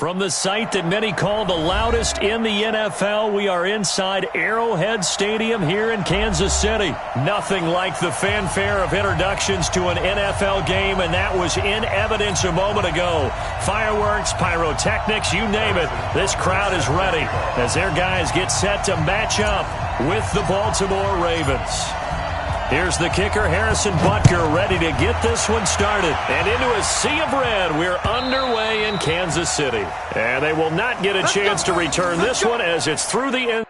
From the site that many call the loudest in the NFL, we are inside Arrowhead Stadium here in Kansas City. Nothing like the fanfare of introductions to an NFL game, and that was in evidence a moment ago. Fireworks, pyrotechnics, you name it. This crowd is ready as their guys get set to match up with the Baltimore Ravens. Here's the kicker, Harrison Butker, ready to get this one started. And into a sea of red, we're underway in Kansas City. And they will not get a chance to return this one as it's through the end.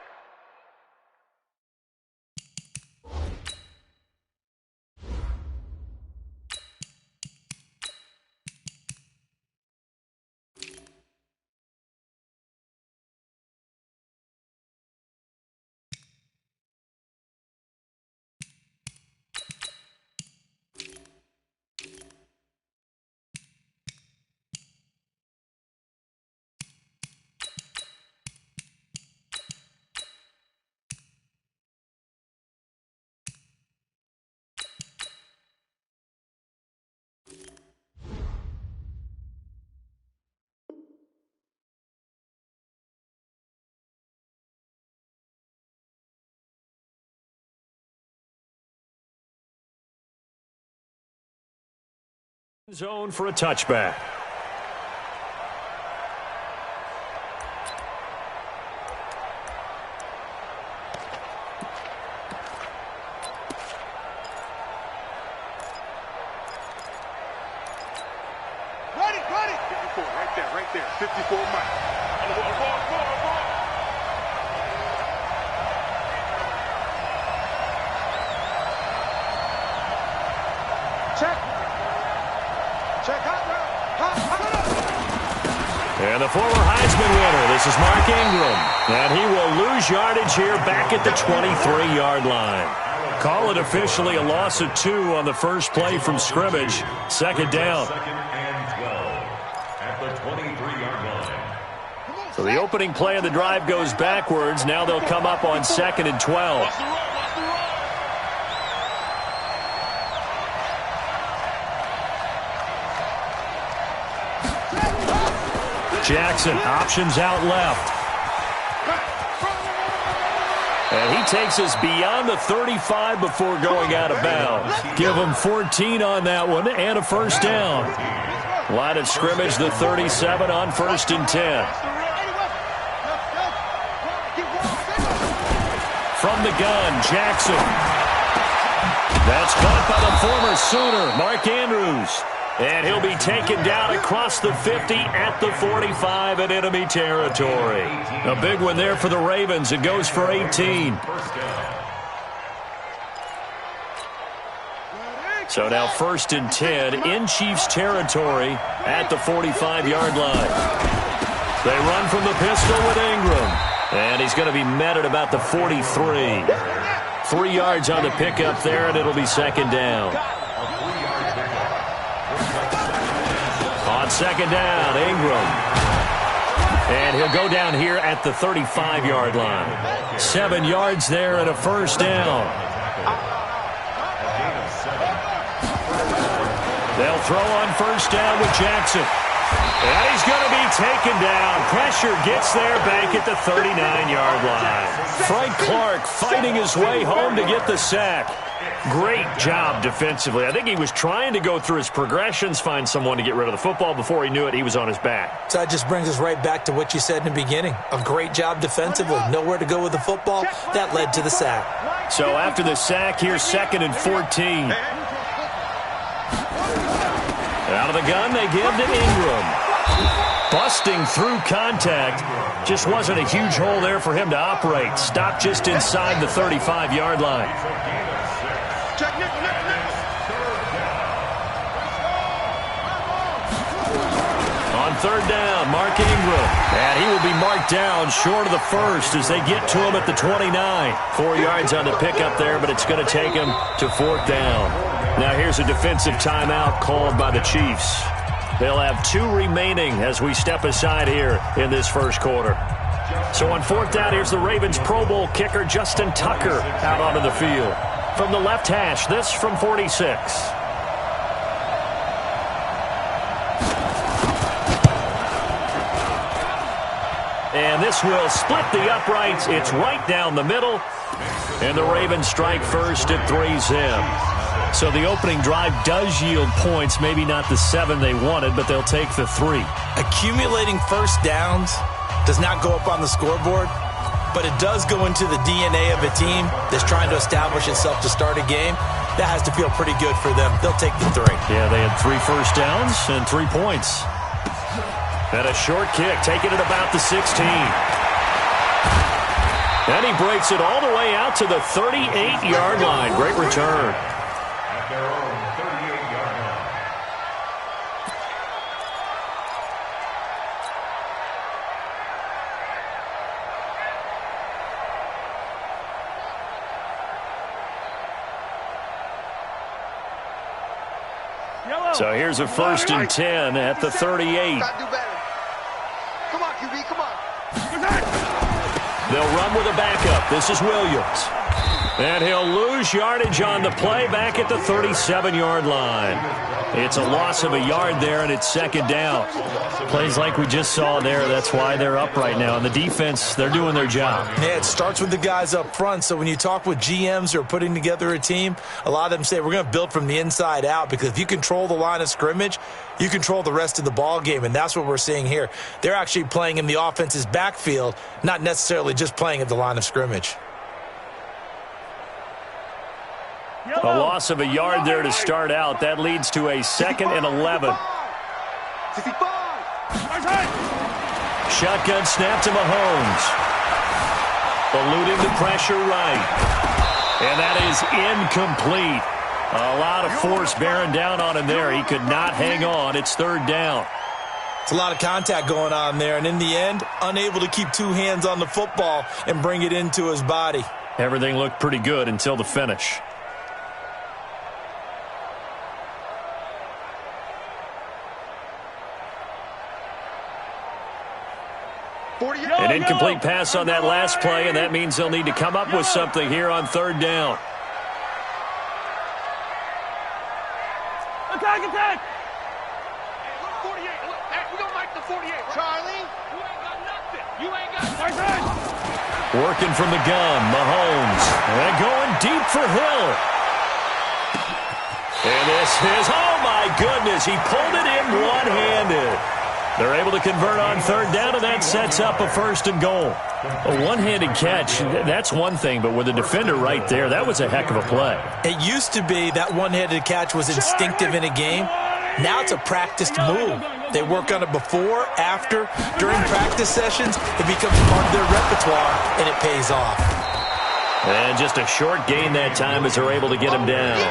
Zone for a touchback. Ready. 54, right there. 54 Mike. Ball. And the former Heisman winner, this is Mark Ingram. And he will lose yardage here back at the 23-yard line. Call it officially a loss of 2 on the first play from scrimmage. Second down. So the opening play of the drive goes backwards. Now they'll come up on 2nd and 12. Jackson, options out left. And he takes us beyond the 35 before going out of bounds. Give him 14 on that one and a first down. Line of scrimmage, the 37 on 1st and 10. From the gun, Jackson. That's caught by the former Sooner, Mark Andrews. And he'll be taken down across the 50 at the 45 in enemy territory. A big one there for the Ravens. It goes for 18. So now 1st and 10 in Chiefs territory at the 45-yard line. They run from the pistol with Ingram. And he's going to be met at about the 43. 3 yards on the pickup there, and it'll be 2nd down. On 2nd down, Ingram. And he'll go down here at the 35-yard line. 7 yards there and a first down. They'll throw on 1st down with Jackson. And he's going to be taken down. Pressure gets there back at the 39-yard line. Frank Clark fighting his way home to get the sack. Great job defensively. I think he was trying to go through his progressions, find someone to get rid of the football. Before he knew it, he was on his back. So that just brings us right back to what you said in the beginning. A great job defensively. Nowhere to go with the football. That led to the sack. So after the sack, here's 2nd and 14. Out of the gun, they give to Ingram. Busting through contact. Just wasn't a huge hole there for him to operate. Stopped just inside the 35-yard line. On 3rd down, Mark Ingram. And he will be marked down short of the first as they get to him at the 29. 4 yards on the pickup there, but it's going to take him to 4th down. Now here's a defensive timeout called by the Chiefs. They'll have 2 remaining as we step aside here in this first quarter. So on 4th down, here's the Ravens Pro Bowl kicker Justin Tucker out onto the field. From the left hash, this from 46. And this will split the uprights. It's right down the middle. And the Ravens strike first at 3-zip. So the opening drive does yield points, maybe not the 7 they wanted, but they'll take the 3. Accumulating first downs does not go up on the scoreboard, but it does go into the DNA of a team that's trying to establish itself to start a game. That has to feel pretty good for them. They'll take the 3. Yeah, they had 3 first downs and 3 points. And a short kick, taking it about the 16. And he breaks it all the way out to the 38-yard line. Great return. At their own 38-yard line. So here's a 1st and 10 at the 38. Come on, QB, come on. They'll run with a backup. This is Williams. And he'll lose yardage on the play back at the 37-yard line. It's a loss of a yard there, and it's 2nd down. Plays like we just saw there. That's why they're up right now. And the defense, they're doing their job. Yeah, it starts with the guys up front. So when you talk with GMs who are putting together a team, a lot of them say we're going to build from the inside out, because if you control the line of scrimmage, you control the rest of the ball game, and that's what we're seeing here. They're actually playing in the offense's backfield, not necessarily just playing at the line of scrimmage. A loss of a yard there to start out. That leads to a 2nd and 11. Shotgun snap to Mahomes. Eluding the pressure right. And that is incomplete. A lot of force bearing down on him there. He could not hang on. It's 3rd down. It's a lot of contact going on there, and in the end, unable to keep 2 hands on the football and bring it into his body. Everything looked pretty good until the finish. An incomplete pass on that last play, and that means they'll need to come up with something here on 3rd down. Attack, attack! Hey, look, 48. Look, we don't like the 48. Charlie, you ain't got nothing. You ain't got nothing. Working from the gun, Mahomes. And going deep for Hill. And this is, oh my goodness, he pulled it in one-handed. They're able to convert on 3rd down, and that sets up a 1st and goal. A one-handed catch, that's one thing, but with a defender right there, that was a heck of a play. It used to be that one-handed catch was instinctive in a game. Now it's a practiced move. They work on it before, after, during practice sessions. It becomes part of their repertoire, and it pays off. And just a short gain that time as they're able to get him down.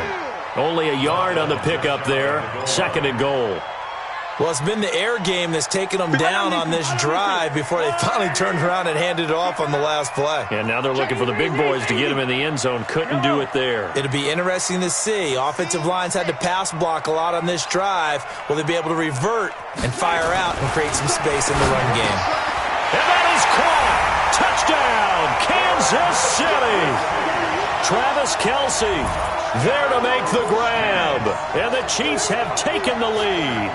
Only a yard on the pickup there, 2nd and goal. Well, it's been the air game that's taken them down on this drive before they finally turned around and handed it off on the last play. And now they're looking for the big boys to get him in the end zone. Couldn't do it there. It'll be interesting to see. Offensive lines had to pass block a lot on this drive. Will they be able to revert and fire out and create some space in the run game? And that is caught. Touchdown, Kansas City. Travis Kelce there to make the grab. And the Chiefs have taken the lead.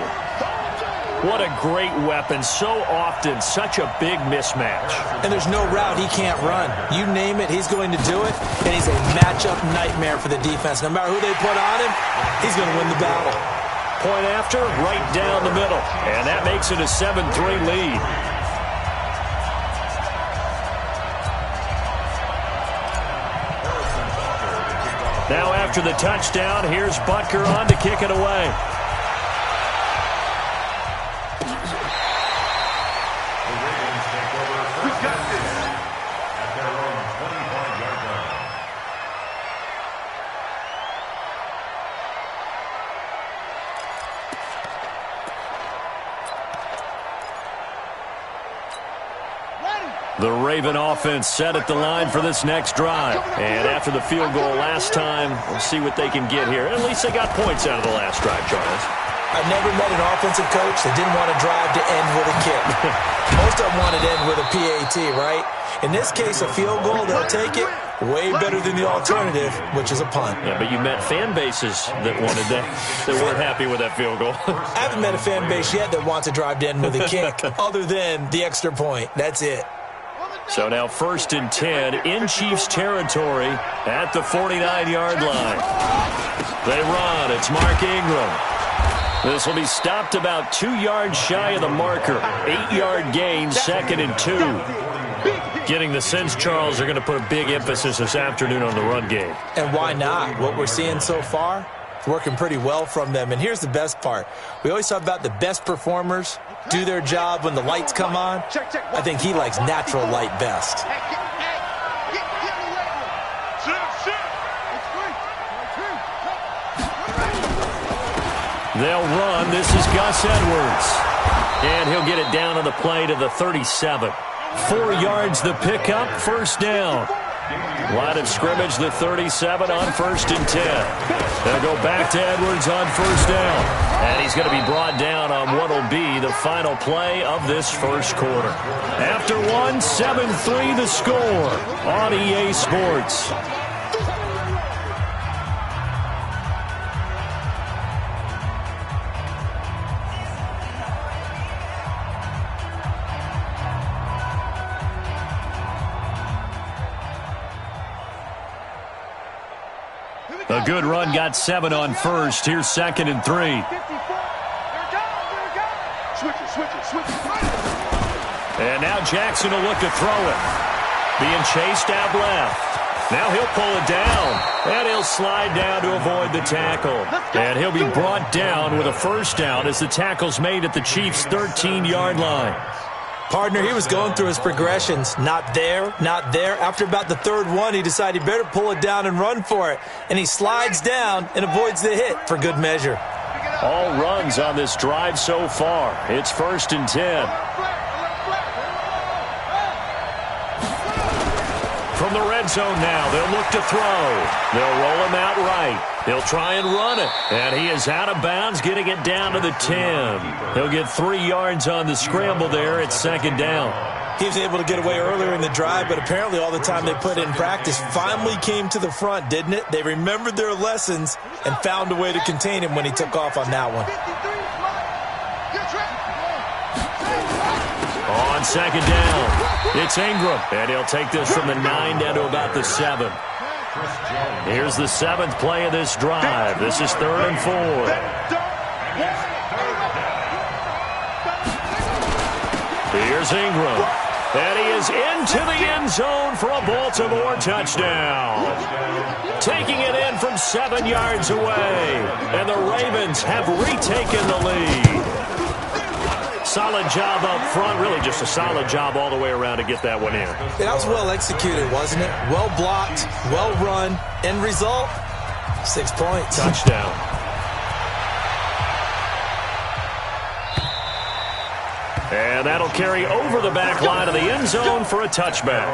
What a great weapon. So often, such a big mismatch. And there's no route he can't run. You name it, he's going to do it. And he's a matchup nightmare for the defense. No matter who they put on him, he's going to win the battle. Point after, right down the middle. And that makes it a 7-3 lead. Now after the touchdown, here's Butker on to kick it away. The Raven offense set at the line for this next drive. And after the field goal last time, we'll see what they can get here. At least they got points out of the last drive, Charles. I've never met an offensive coach that didn't want to drive to end with a kick. Most of them wanted to end with a PAT, right? In this case, a field goal, they'll take it. Way better than the alternative, which is a punt. Yeah, but you met fan bases that wanted that, that weren't happy with that field goal. I haven't met a fan base yet that wants to drive to end with a kick, other than the extra point. That's it. So now 1st and 10 in Chiefs territory at the 49-yard line. They run. It's Mark Ingram. This will be stopped about 2 yards shy of the marker. 8-yard gain, 2nd and 2. Getting the sense, Charles, they're going to put a big emphasis this afternoon on the run game. And why not? What we're seeing so far, it's working pretty well from them. And here's the best part. We always talk about the best performers do their job when the lights come on. I think he likes natural light best. They'll run. This is Gus Edwards. And he'll get it down on the play to the 37. 4 yards the pickup, 1st down. Line of scrimmage, the 37 on 1st and 10. They'll go back to Edwards on 1st down. And he's going to be brought down on what will be the final play of this 1st quarter. After 7-3 the score on EA Sports. A good run got 7 on 1st. Here's 2nd and 3. And now Jackson will look to throw it. Being chased out left. Now he'll pull it down. And he'll slide down to avoid the tackle. And he'll be brought down with a 1st down as the tackle's made at the Chiefs' 13-yard line. Partner, he was going through his progressions. Not there, not there. After about the 3rd one, he decided he better pull it down and run for it. And he slides down and avoids the hit for good measure. All runs on this drive so far. It's 1st and 10. From the red zone now, they'll look to throw. They'll roll him out right. He'll try and run it. And he is out of bounds, getting it down to the 10. He'll get 3 yards on the scramble there at 2nd down. He was able to get away earlier in the drive, but apparently all the time they put in practice finally came to the front, didn't it? They remembered their lessons and found a way to contain him when he took off on that one. On 2nd down, it's Ingram. And he'll take this from the 9 down to about the 7. Here's the 7th play of this drive. This is 3rd and 4. Here's Ingram. And he is into the end zone for a Baltimore touchdown. Taking it in from 7 yards away. And the Ravens have retaken the lead. Solid job up front. Really just a solid job all the way around to get that one in. Yeah, that was well executed, wasn't it? Well blocked, well run. End result, 6 points. Touchdown. And that'll carry over the back line of the end zone for a touchback.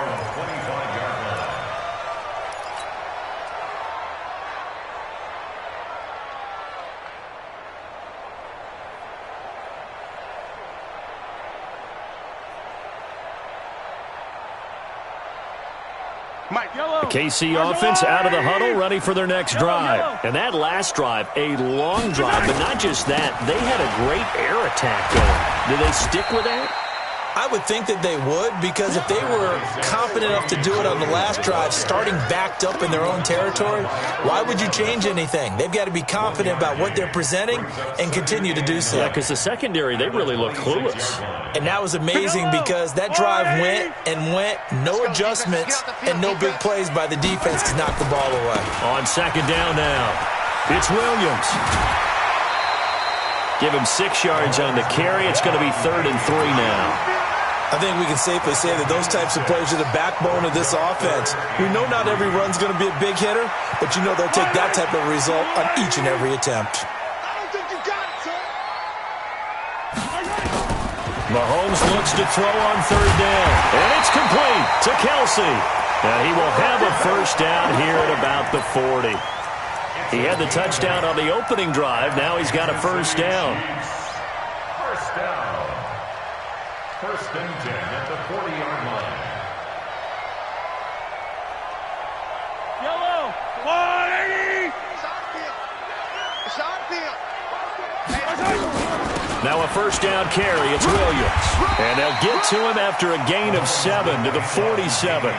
The KC offense out of the huddle, ready for their next drive. And that last drive, a long drive, but not just that. They had a great air attack going. Do they stick with that? I would think that they would, because if they were confident enough to do it on the last drive, starting backed up in their own territory, why would you change anything? They've got to be confident about what they're presenting and continue to do so. Yeah, because the secondary, they really look clueless. And that was amazing because that drive went and went, no adjustments, and no big plays by the defense to knock the ball away. On 2nd down now, it's Williams. Give him 6 yards on the carry. It's going to be 3rd and 3 now. I think we can safely say that those types of plays are the backbone of this offense. We know not every run's going to be a big hitter, but you know they'll take that type of result on each and every attempt. Mahomes looks to throw on 3rd down. And it's complete to Kelsey. And he will have a 1st down here at about the 40. He had the touchdown on the opening drive. Now he's got a 1st down. 1st down. 1st and 10 at the 40-yard line. Yellow. 180. It's on field. It's on field. Now a first down carry. It's Williams. And they'll get to him after a gain of 7 to the 47.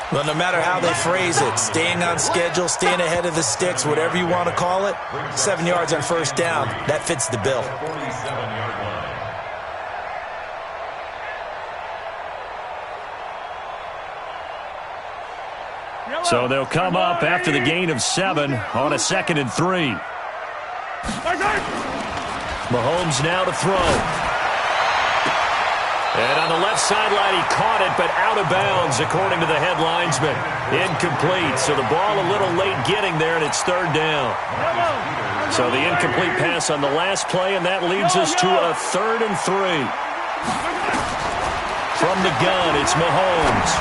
Well, no matter how they phrase it, staying on schedule, staying ahead of the sticks, whatever you want to call it, 7 yards on first down, that fits the bill. So they'll come up after the gain of 7 on a 2nd and 3. Mahomes now to throw. And on the left sideline, he caught it, but out of bounds, according to the head linesman. Incomplete. So the ball a little late getting there, and it's 3rd down. So the incomplete pass on the last play, and that leads us to a 3rd and 3. From the gun, it's Mahomes.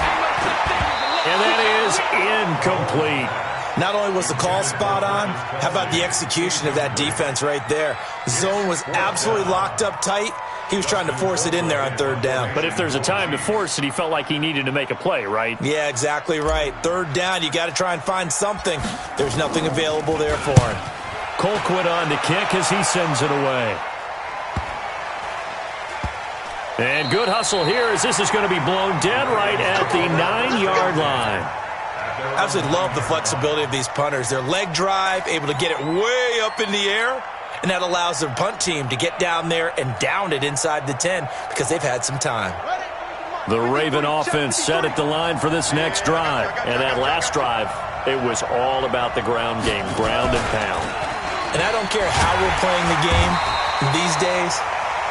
And that is incomplete. Not only was the call spot on, how about the execution of that defense right there? The zone was absolutely locked up tight. He was trying to force it in there on 3rd down. But if there's a time to force it, he felt like he needed to make a play, right? Yeah, exactly right. 3rd down, you got to try and find something. There's nothing available there for him. Colquitt on to kick as he sends it away. And good hustle here as this is going to be blown dead right at the 9-yard line. I absolutely love the flexibility of these punters. Their leg drive, able to get it way up in the air, and that allows the punt team to get down there and down it inside the 10 because they've had some time. The Raven offense set at the line for this next drive. And that last drive, it was all about the ground game, ground and pound. And I don't care how we're playing the game these days,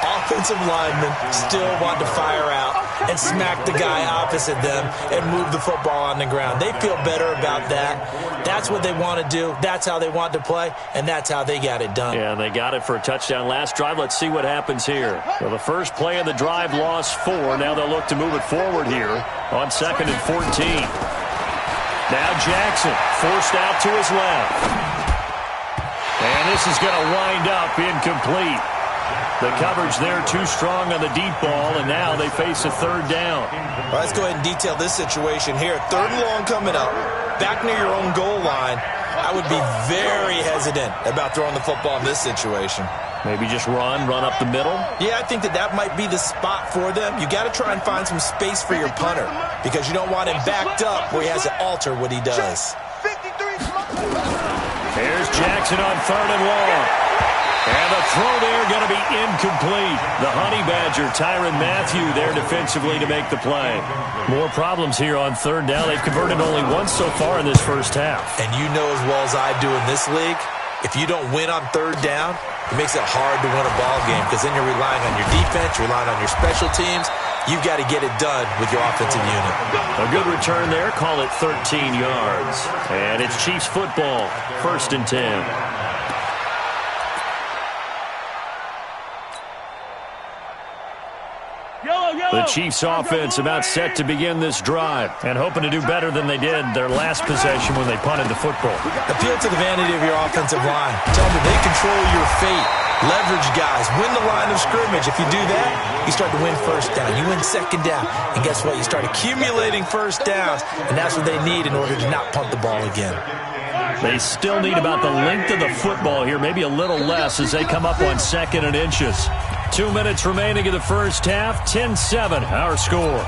offensive linemen still want to fire out and smack the guy opposite them and move the football on the ground. They feel better about that. That's what they want to do. That's how they want to play, and that's how they got it done. Yeah, and they got it for a touchdown last drive. Let's see what happens here. Well, the first play of the drive lost 4. Now they'll look to move it forward here on 2nd and 14. Now Jackson forced out to his left. And this is going to wind up incomplete. The coverage there too strong on the deep ball, and now they face a 3rd down. Well, let's go ahead and detail this situation here. 3rd and long coming up, back near your own goal line. I would be very hesitant about throwing the football in this situation. Maybe just run up the middle? Yeah, I think that might be the spot for them. You got to try and find some space for your punter because you don't want him backed up where he has to alter what he does. Here's Jackson on 3rd and long. And the throw there going to be incomplete. The Honey Badger, Tyrann Mathieu, there defensively to make the play. More problems here on 3rd down. They've converted only once so far in this first half. And you know as well as I do in this league, if you don't win on 3rd down, it makes it hard to win a ball game because then you're relying on your defense, you're relying on your special teams. You've got to get it done with your offensive unit. A good return there. Call it 13 yards. And it's Chiefs football, 1st and 10. The Chiefs offense about set to begin this drive and hoping to do better than they did their last possession when they punted the football. Appeal to the vanity of your offensive line. Tell them that they control your fate. Leverage guys. Win the line of scrimmage. If you do that, you start to win 1st down. You win 2nd down. And guess what? You start accumulating 1st downs, and that's what they need in order to not punt the ball again. They still need about the length of the football here, maybe a little less as they come up on 2nd and inches. 2 minutes remaining in the first half. 10-7, our score.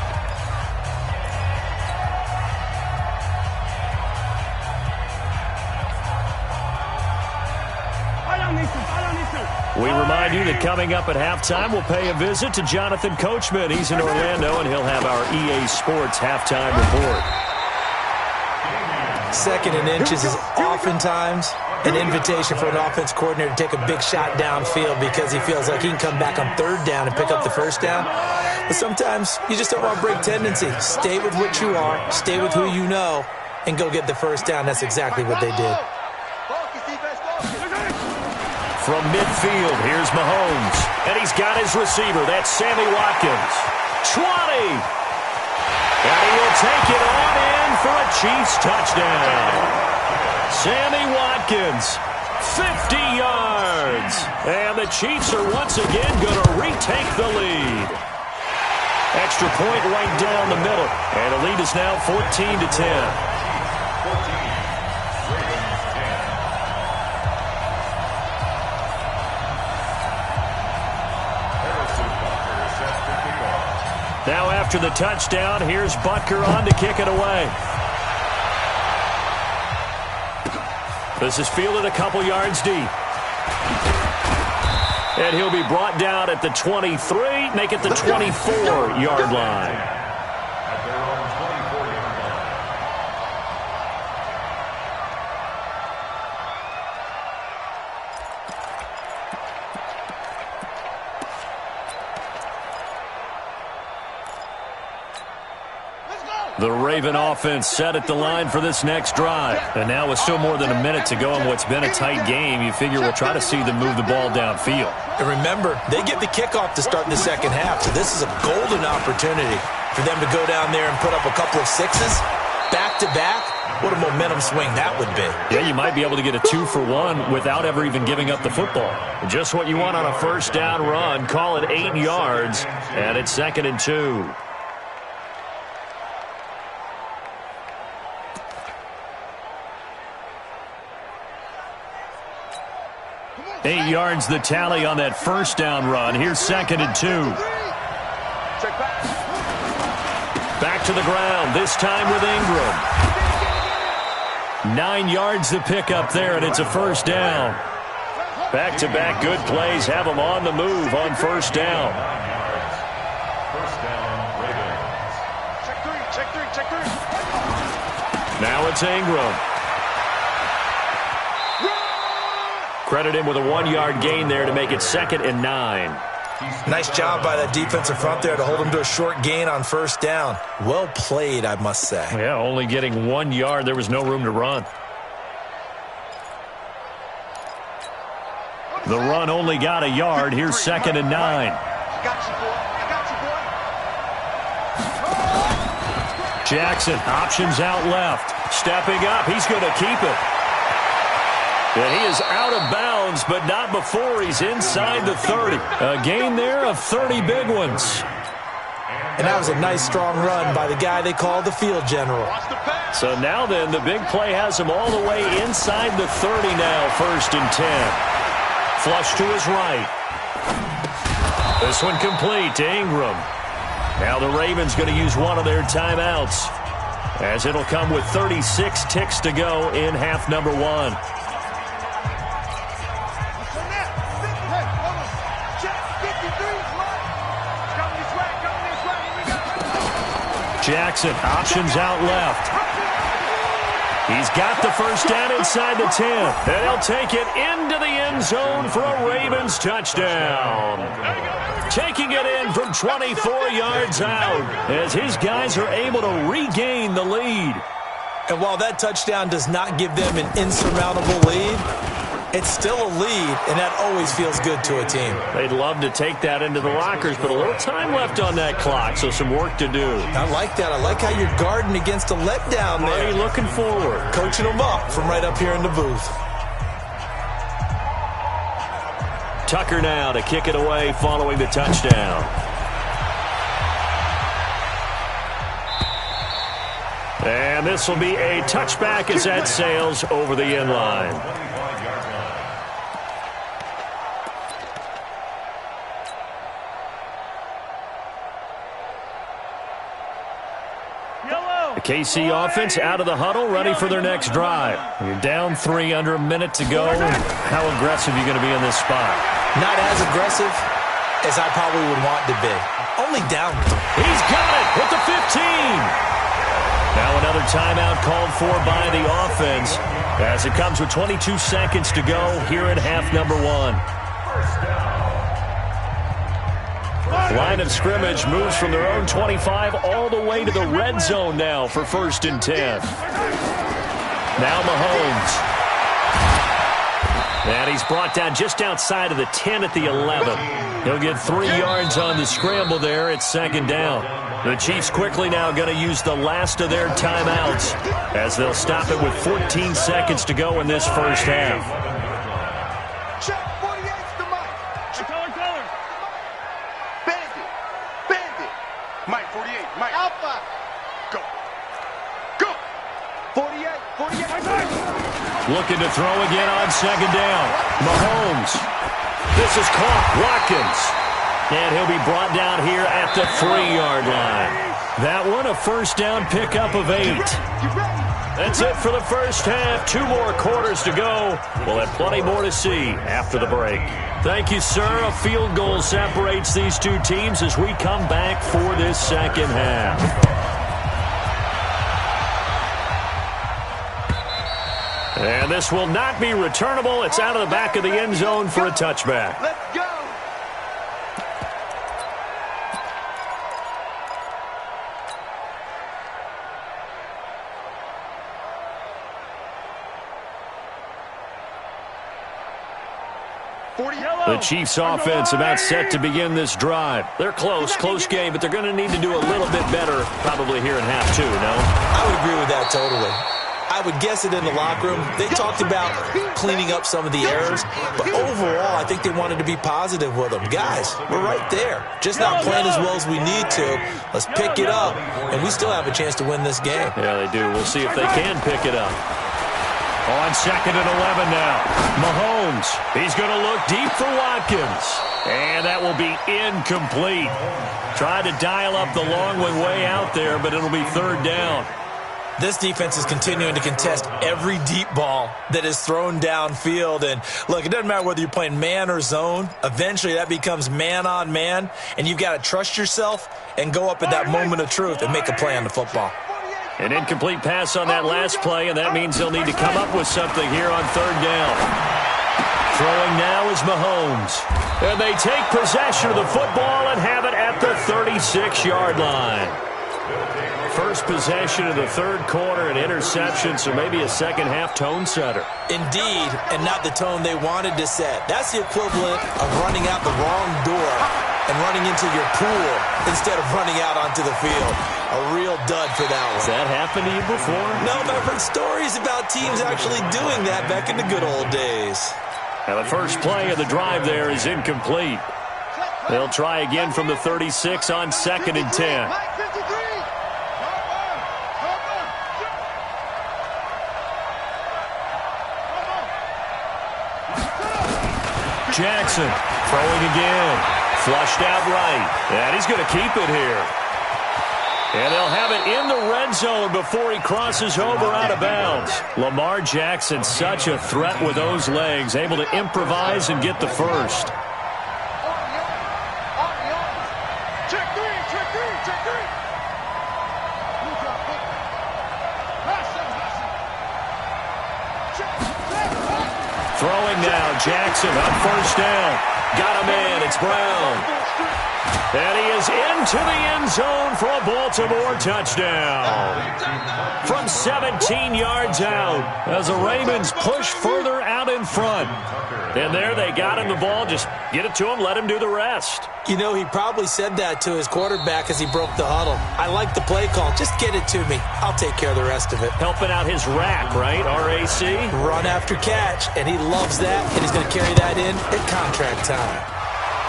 We remind you that coming up at halftime, we'll pay a visit to Jonathan Coachman. He's in Orlando, and he'll have our EA Sports halftime report. 2nd and inches is oftentimes an invitation for an offense coordinator to take a big shot downfield because he feels like he can come back on 3rd down and pick up the 1st down. But sometimes you just don't want to break tendency. Stay with what you are, stay with who you know, and go get the 1st down. That's exactly what they did. From midfield, here's Mahomes. And he's got his receiver. That's Sammy Watkins. 20! And he will take it on in for a Chiefs touchdown. Sammy Watkins, 50 yards. And the Chiefs are once again going to retake the lead. Extra point right down the middle. And the lead is now 14-10. Now after the touchdown, here's Butker on to kick it away. This is fielded a couple yards deep. And he'll be brought down at the 23, make it the 24-yard line. The Raven offense set at the line for this next drive. And now with still more than a minute to go in what's been a tight game, you figure we'll try to see them move the ball downfield. And remember, they get the kickoff to start the second half, so this is a golden opportunity for them to go down there and put up a couple of sixes back-to-back. What a momentum swing that would be. Yeah, you might be able to get a 2-for-1 without ever even giving up the football. Just what you want on a first down run. Call it 8 yards, and it's 2nd and 2. 8 yards the tally on that first down run. Here's 2nd and 2. Back to the ground, this time with Ingram. 9 yards the pickup there, and it's a first down. Back-to-back good plays have them on the move on first down. Check three. Now it's Ingram. Credit him with a 1-yard gain there to make it 2nd and 9. Nice job by that defensive front there to hold him to a short gain on first down. Well played, I must say. Yeah, only getting 1 yard. There was no room to run. The run only got a yard. Here's 2nd and 9. I got you, boy. Jackson, options out left. Stepping up, he's going to keep it. And he is out of bounds, but not before he's inside the 30. A gain there of 30 big ones. And that was a nice, strong run by the guy they call the field general. So now then, the big play has him all the way inside the 30 now, 1st and 10. Flush to his right. This one complete to Ingram. Now the Ravens going to use one of their timeouts, as it'll come with 36 ticks to go in half number 1. Jackson, options out left. He's got the first down inside the 10. And he'll take it into the end zone for a Ravens touchdown. Taking it in from 24 yards out as his guys are able to regain the lead. And while that touchdown does not give them an insurmountable lead, it's still a lead, and that always feels good to a team. They'd love to take that into the lockers, but a little time left on that clock, so some work to do. I like that. I like how you're guarding against a letdown there. Are you looking forward? Coaching them up from right up here in the booth. Tucker now to kick it away following the touchdown. And this will be a touchback as that sails over the end line. The KC offense out of the huddle, ready for their next drive. You're down 3, under a minute to go. How aggressive are you going to be in this spot? Not as aggressive as I probably would want to be. Only down. He's got it at the 15. Now another timeout called for by the offense as it comes with 22 seconds to go here in half number 1. Line of scrimmage moves from their own 25 all the way to the red zone now for 1st and 10. Now Mahomes. And he's brought down just outside of the 10 at the 11. He'll get 3 yards on the scramble there. It's 2nd down. The Chiefs quickly now going to use the last of their timeouts as they'll stop it with 14 seconds to go in this first half. Check 48's the Mike. Color. Bandit. Mike 48. Mike. Alpha. Go. 48. Looking to throw again on 2nd down. Mahomes. This is caught. Watkins. And he'll be brought down here at the 3-yard line. That one, a first down pickup of 8. That's it for the first half. 2 more quarters to go. We'll have plenty more to see after the break. Thank you, sir. A field goal separates these two teams as we come back for this second half. And this will not be returnable. It's out of the back of the end zone for a touchback. Let's go. The Chiefs offense about set to begin this drive. They're close game, but they're going to need to do a little bit better probably here in half 2, no? I would agree with that totally. I would guess it in the locker room. They talked about cleaning up some of the errors, but overall, I think they wanted to be positive with them. Guys, we're right there. Just not playing as well as we need to. Let's pick it up, and we still have a chance to win this game. Yeah, they do. We'll see if they can pick it up. On 2nd and 11 now. Mahomes, he's going to look deep for Watkins. And that will be incomplete. Tried to dial up the long one way out there, but it'll be 3rd down. This defense is continuing to contest every deep ball that is thrown downfield. And, look, it doesn't matter whether you're playing man or zone. Eventually, that becomes man-on-man, and you've got to trust yourself and go up at that moment of truth and make a play on the football. An incomplete pass on that last play, and that means they'll need to come up with something here on 3rd down. Throwing now is Mahomes. And they take possession of the football and have it at the 36-yard line. First possession of the 3rd quarter, an interception, so maybe a second-half tone setter. Indeed, and not the tone they wanted to set. That's the equivalent of running out the wrong door and running into your pool instead of running out onto the field. A real dud for that one. Has that happened to you before? No, but I've heard stories about teams actually doing that back in the good old days. Now the first play of the drive there is incomplete. They'll try again from the 36 on 2nd and 10. Jackson throwing again. Flushed out right. And he's going to keep it here. And they'll have it in the red zone before he crosses over out of bounds. Lamar Jackson, such a threat with those legs, able to improvise and get the first. Check three. Throwing now, Jackson on 1st down. Got him in, it's Brown. And he is into the end zone for a Baltimore touchdown. From 17 yards out as the Ravens push further out in front. And there they got him the ball. Just get it to him, let him do the rest. You know, he probably said that to his quarterback as he broke the huddle. I like the play call. Just get it to me. I'll take care of the rest of it. Helping out his rack, right? RAC? Run after catch, and he loves that, and he's going to carry that in at contract time.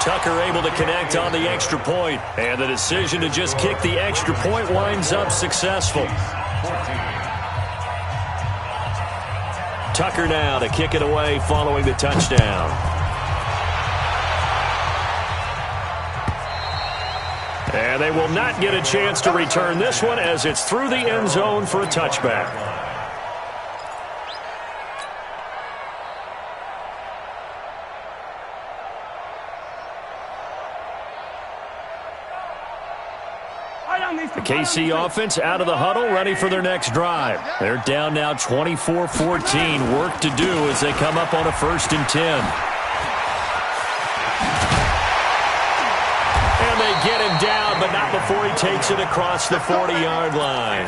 Tucker able to connect on the extra point, and the decision to just kick the extra point winds up successful. Tucker now to kick it away following the touchdown. And they will not get a chance to return this one as it's through the end zone for a touchback. The KC offense out of the huddle, ready for their next drive. They're down now 24-14. Work to do as they come up on a 1st and 10. And they get him down, but not before he takes it across the 40-yard line.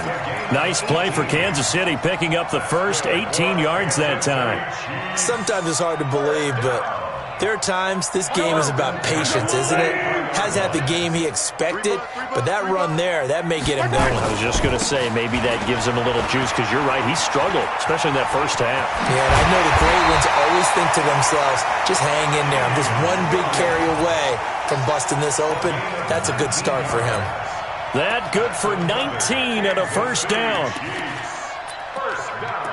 Nice play for Kansas City, picking up the first 18 yards that time. Sometimes it's hard to believe, but there are times this game is about patience, isn't it? Has had the game he expected, but that run there, that may get him going. I was just going to say, maybe that gives him a little juice, because you're right, he struggled, especially in that first half. Yeah, and I know the great ones always think to themselves, just hang in there. I'm just one big carry away from busting this open. That's a good start for him. That good for 19 and a first down. First down.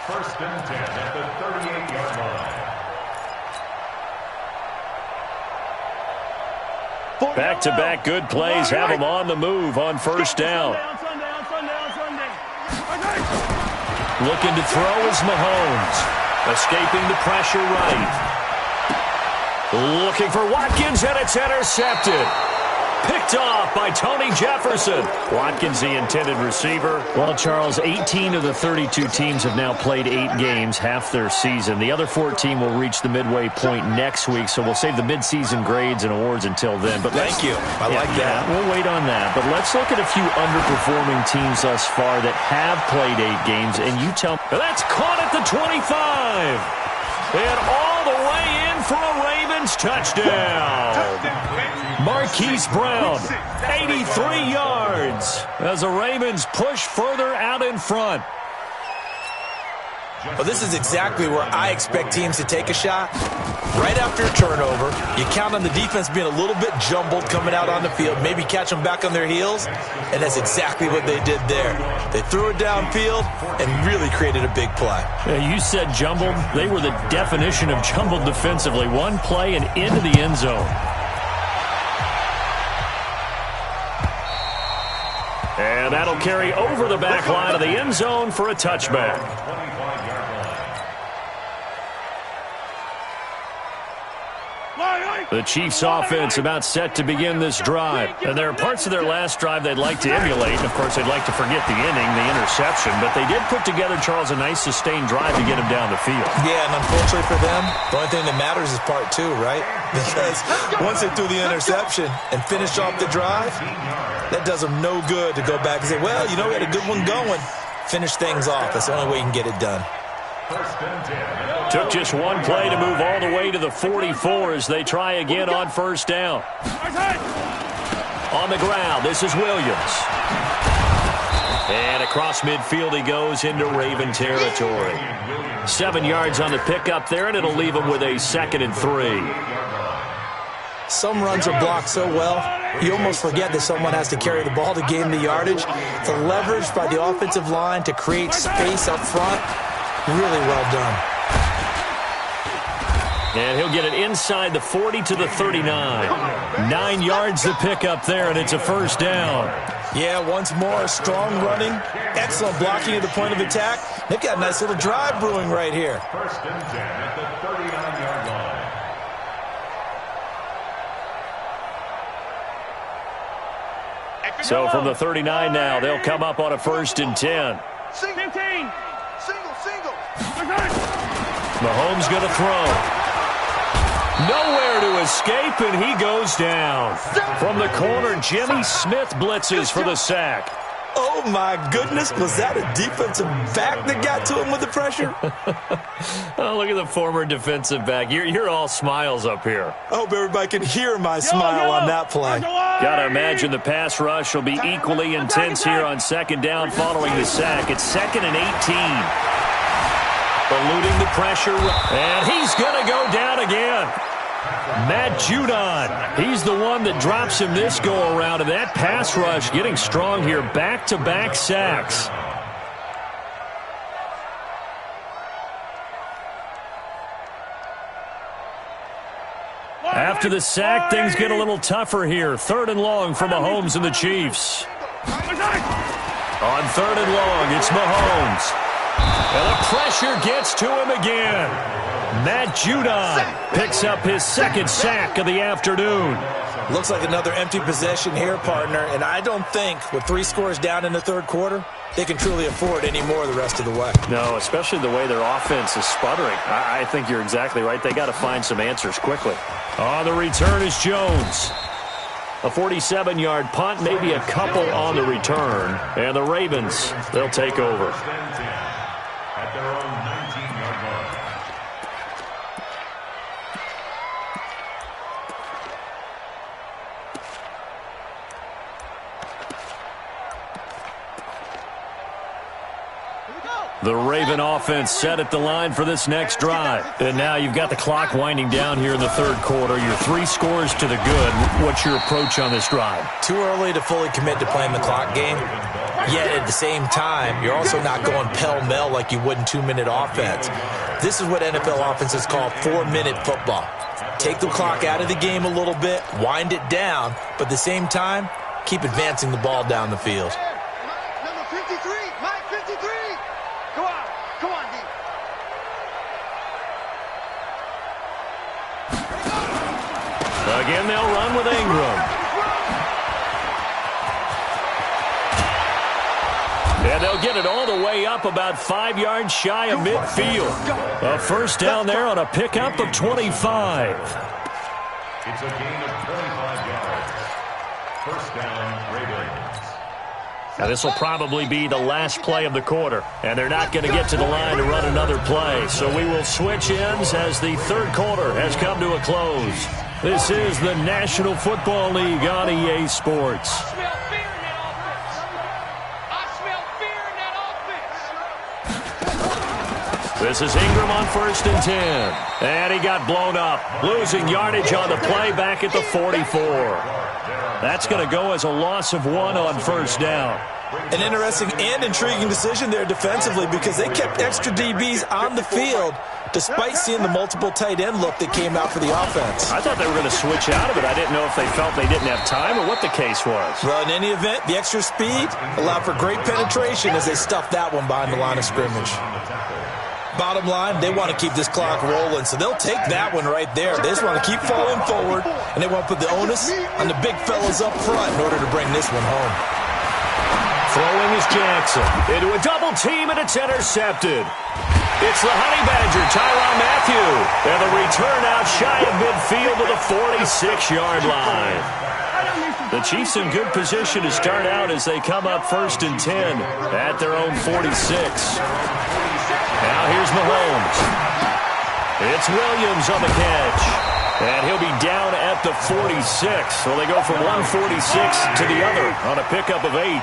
1st and 10 at the 38-yard line. Back-to-back good plays have him on the move on first down. Looking to throw is Mahomes. Escaping the pressure right. Looking for Watkins, and it's intercepted. Picked off by Tony Jefferson. Watkins, the intended receiver. Well, Charles, 18 of the 32 teams have now played 8 games, half their season. The other 14 will reach the midway point next week, so we'll save the midseason grades and awards until then. But thank you. I like that. We'll wait on that. But let's look at a few underperforming teams thus far that have played 8 games, and you tell me. That's caught at the 25. And all the way in for a Ravens touchdown. Marquise Brown, 83 yards as the Ravens push further out in front. Well, this is exactly where I expect teams to take a shot. Right after a turnover, you count on the defense being a little bit jumbled coming out on the field, maybe catch them back on their heels, and that's exactly what they did there. They threw it downfield and really created a big play. You said jumbled. They were the definition of jumbled defensively. One play and into the end zone. And that'll carry over the back line of the end zone for a touchback. The Chiefs offense about set to begin this drive. And there are parts of their last drive they'd like to emulate. And, of course, they'd like to forget the inning, the interception. But they did put together, Charles, a nice sustained drive to get him down the field. Yeah, and unfortunately for them, the only thing that matters is part 2, right? Because once they threw the interception and finished off the drive, that does them no good to go back and say, well, you know, we had a good one going. Finish things off. That's the only way you can get it done. Took just one play to move all the way to the 44 as they try again on first down. On the ground, this is Williams. And across midfield he goes into Raven territory. 7 yards on the pickup there, and it'll leave him with a 2nd and 3. Some runs are blocked so well, you almost forget that someone has to carry the ball to gain the yardage. The leverage by the offensive line to create space up front, really well done. And he'll get it inside the 40 to the 39. 9 yards to pick up there, and it's a first down. Yeah, once more, strong running, excellent blocking at the point of attack. They've got a nice little drive brewing right here. First and 10 at the 39-yard line. So from the 39 now, they'll come up on a 1st and 10. Single. Mahomes going to throw. Nowhere to escape, and he goes down. From the corner, Jimmy Smith blitzes for the sack. Oh, my goodness. Was that a defensive back that got to him with the pressure? Oh, look at the former defensive back. You're all smiles up here. I hope everybody can hear my smile on that play. Got to imagine the pass rush will be equally intense here on 2nd down following the sack. It's 2nd and 18. Eluding the pressure, and he's going to go down again. Matt Judon, he's the one that drops him this go-around, and that pass rush getting strong here, back-to-back sacks. After the sack, things get a little tougher here. 3rd and long for Mahomes and the Chiefs. On 3rd and long, it's Mahomes. And the pressure gets to him again. Matt Judon picks up his 2nd sack of the afternoon. Looks like another empty possession here, partner. And I don't think with 3 scores down in the 3rd quarter, they can truly afford any more the rest of the way. No, especially the way their offense is sputtering. I think you're exactly right. They got to find some answers quickly. On the return is Jones. A 47-yard punt, maybe a couple on the return. And the Ravens, they'll take over. At their own 19-yard line. The Raven offense set at the line for this next drive. And now you've got the clock winding down here in the 3rd quarter. You're 3 scores to the good. What's your approach on this drive? Too early to fully commit to playing the clock game. Yet at the same time, you're also not going pell-mell like you would in 2-minute offense. This is what NFL offenses call 4-minute football. Take the clock out of the game a little bit, wind it down, but at the same time, keep advancing the ball down the field. Number 53, Mike 53. Go on. Come on, D. Again, they'll run with Ingram. And they'll get it all the way up about 5 yards shy of midfield. A first down there on a pickup of 25. It's a gain of 25 yards. First down, Ravens. Now, this will probably be the last play of the quarter, and they're not going to get to the line to run another play. So we will switch ends as the third quarter has come to a close. This is the National Football League on EA Sports. I smell fear in that offense. I smell fear in that offense. This is Ingram on 1st and 10. And he got blown up, losing yardage on the play back at the 44. That's going to go as a loss of 1 on 1st down. An interesting and intriguing decision there defensively because they kept extra DBs on the field despite seeing the multiple tight end look that came out for the offense. I thought they were going to switch out of it. I didn't know if they felt they didn't have time or what the case was. Well, in any event, the extra speed allowed for great penetration as they stuffed that one behind the line of scrimmage. Bottom line, they want to keep this clock rolling, so they'll take that one right there. They just want to keep falling forward, and they want to put the onus on the big fellas up front in order to bring this one home. Throwing is Jackson into a double team, and it's intercepted. It's the Honey Badger, Tyrann Mathieu, and the return out shy of midfield to the 46-yard line. The Chiefs in good position to start out as they come up 1st and 10 at their own 46. Now here's Mahomes. It's Williams on the catch. And he'll be down at the 46. So they go from 146 to the other on a pickup of 8.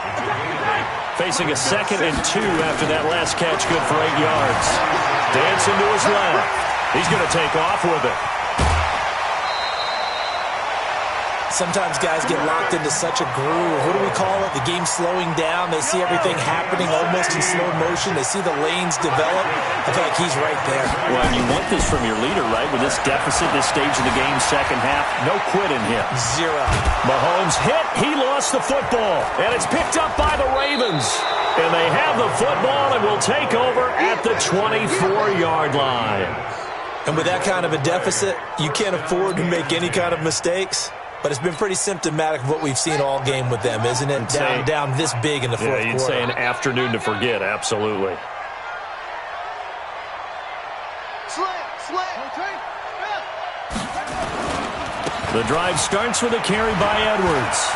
Facing a 2nd and 2 after that last catch, good for 8 yards. Dancing to his left. He's going to take off with it. Sometimes guys get locked into such a groove. What do we call it? The game slowing down. They see everything happening almost in slow motion. They see the lanes develop. I feel like he's right there. Well, and you want this from your leader, right? With this deficit, this stage of the game, second half, no quitting him. 0. Mahomes hit. He lost the football. And it's picked up by the Ravens. And they have the football and will take over at the 24-yard line. And with that kind of a deficit, you can't afford to make any kind of mistakes. But it's been pretty symptomatic of what we've seen all game with them, isn't it? Down this big in the fourth quarter. Yeah, you'd say an afternoon to forget, absolutely. The drive starts with a carry by Edwards.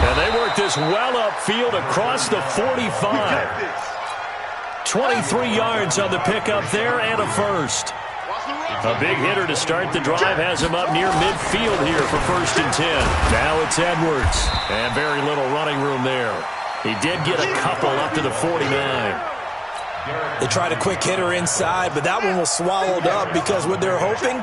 And they work this well upfield across the 45. 23 yards on the pickup there and a first. A big hitter to start the drive has him up near midfield here for 1st and 10. Now it's Edwards, and very little running room there. He did get a couple up to the 49. They tried a quick hitter inside, but that one was swallowed up because what they're hoping,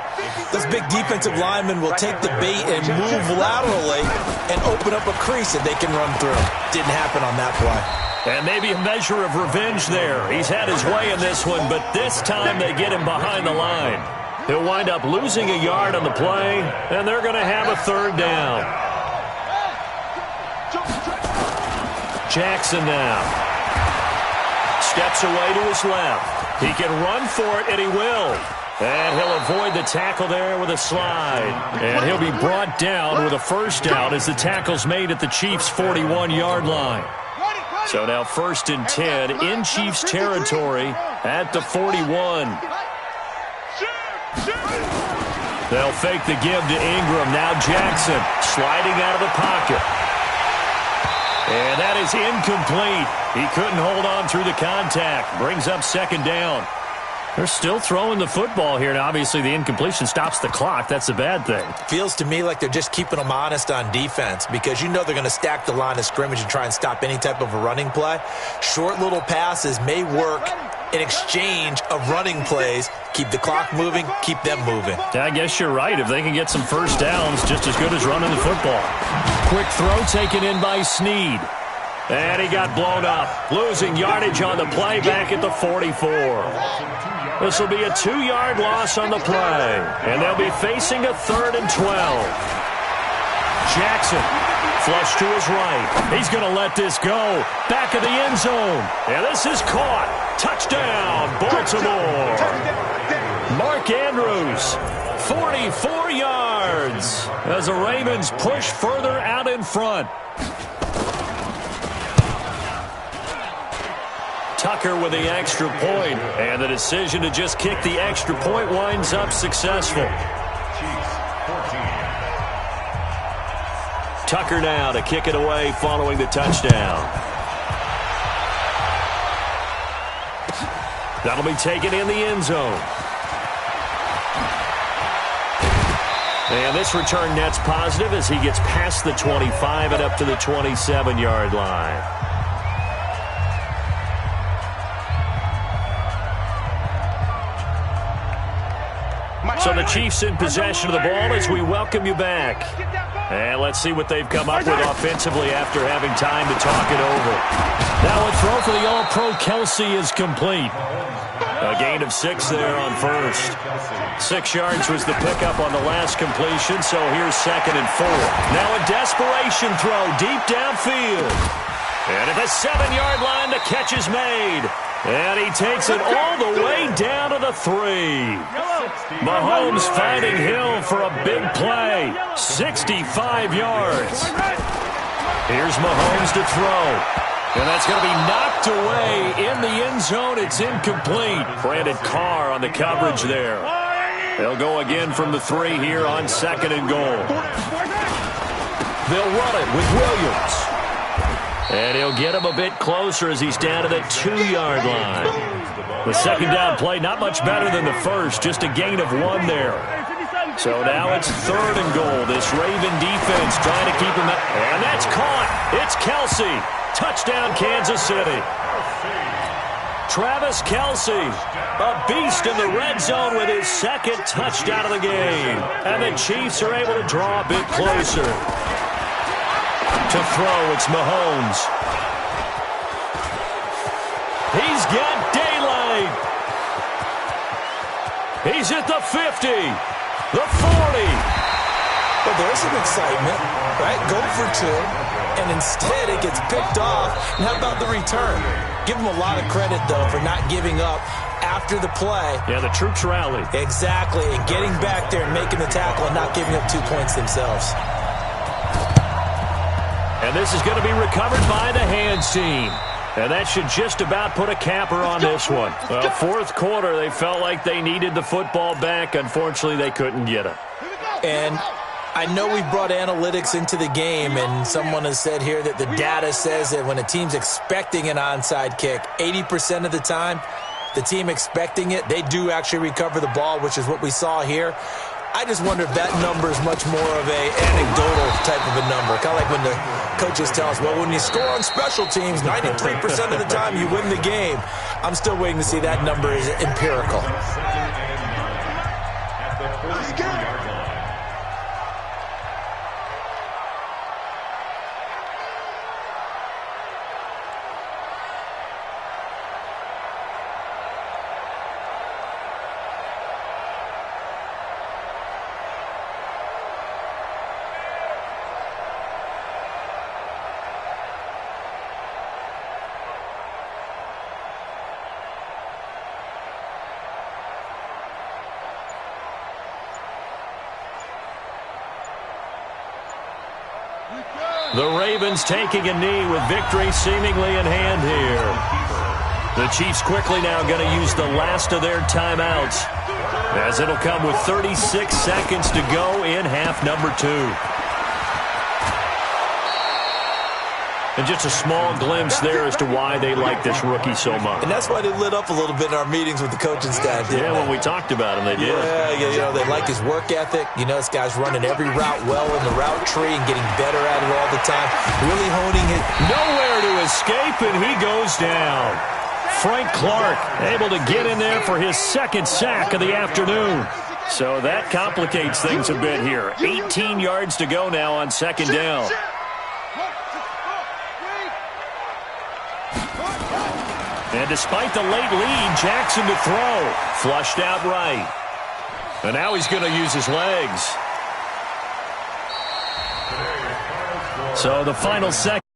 this big defensive lineman will take the bait and move laterally and open up a crease that they can run through. Didn't happen on that play. And maybe a measure of revenge there. He's had his way in this one, but this time they get him behind the line. He'll wind up losing a yard on the play, and they're going to have a 3rd down. Jackson now. Steps away to his left. He can run for it, and he will. And he'll avoid the tackle there with a slide. And he'll be brought down with a 1st down as the tackle's made at the Chiefs' 41-yard line. So now 1st and 10 in Chiefs territory at the 41. They'll fake the give to Ingram. Now Jackson sliding out of the pocket. And that is incomplete. He couldn't hold on through the contact. Brings up 2nd down. They're still throwing the football here, and obviously the incompletion stops the clock. That's a bad thing. Feels to me like they're just keeping them honest on defense because you know they're going to stack the line of scrimmage and try and stop any type of a running play. Short little passes may work in exchange of running plays. Keep the clock moving, keep them moving. Yeah, I guess you're right. If they can get some first downs, just as good as running the football. Quick throw taken in by Snead. And he got blown up, losing yardage on the play back at the 44. This will be a 2-yard loss on the play, and they'll be facing a 3rd and 12. Jackson, flush to his right. He's going to let this go. Back of the end zone. And this is caught. Touchdown, Baltimore. Mark Andrews, 44 yards as the Ravens push further out in front. Tucker with the extra point, and the decision to just kick the extra point winds up successful. Tucker now to kick it away following the touchdown. That'll be taken in the end zone. And this return net's positive as he gets past the 25 and up to the 27-yard line. So the Chiefs in possession of the ball as we welcome you back. And let's see what they've come up with offensively after having time to talk it over. Now a throw for the All-Pro Kelsey is complete. A gain of 6 there on first. 6 yards was the pickup on the last completion, so here's 2nd and 4. Now a desperation throw deep downfield. And at the 7-yard line, the catch is made. And he takes it all the way down to the 3. Mahomes finding Hill for a big play. 65 yards. Here's Mahomes to throw. And that's going to be knocked away in the end zone. It's incomplete. Brandon Carr on the coverage there. They'll go again from the 3 here on 2nd and goal. They'll run it with Williams. And he'll get him a bit closer as he's down to the 2-yard line. The second down play, not much better than the first, just a gain of 1 there. So now it's 3rd and goal. This Raven defense trying to keep him up. And that's caught. It's Kelsey. Touchdown, Kansas City. Travis Kelsey, a beast in the red zone with his 2nd touchdown of the game. And the Chiefs are able to draw a bit closer. To throw, it's Mahomes. He's got daylight. He's at the 50, the 40. Well, there's some excitement, right? Go for 2, and instead it gets picked off. And how about the return? Give him a lot of credit, though, for not giving up after the play. Yeah, the troops rally. Exactly, and getting back there and making the tackle and not giving up 2 points themselves. And this is going to be recovered by the hands team. And that should just about put a capper on this one. Well, 4th quarter, they felt like they needed the football back. Unfortunately, they couldn't get it. And I know we brought analytics into the game, and someone has said here that the data says that when a team's expecting an onside kick, 80% of the time, the team expecting it, they do actually recover the ball, which is what we saw here. I just wonder if that number is much more of a anecdotal type of a number. Kind of like when the coaches tell us, well, when you score on special teams, 93% of the time you win the game. I'm still waiting to see that number is empirical. The Ravens taking a knee with victory seemingly in hand here. The Chiefs quickly now going to use the last of their timeouts, as it'll come with 36 seconds to go in half number 2. And just a small glimpse there as to why they like this rookie so much. And that's why they lit up a little bit in our meetings with the coaching staff, didn't they? When we talked about him, they did. Yeah, you know, they like his work ethic. You know, this guy's running every route well in the route tree and getting better at it all the time. Really honing it. Nowhere to escape, and he goes down. Frank Clark able to get in there for his second sack of the afternoon. So that complicates things a bit here. 18 yards to go now on second down. And despite the late lead, Jackson to throw. Flushed out right. And now he's going to use his legs. So the final second.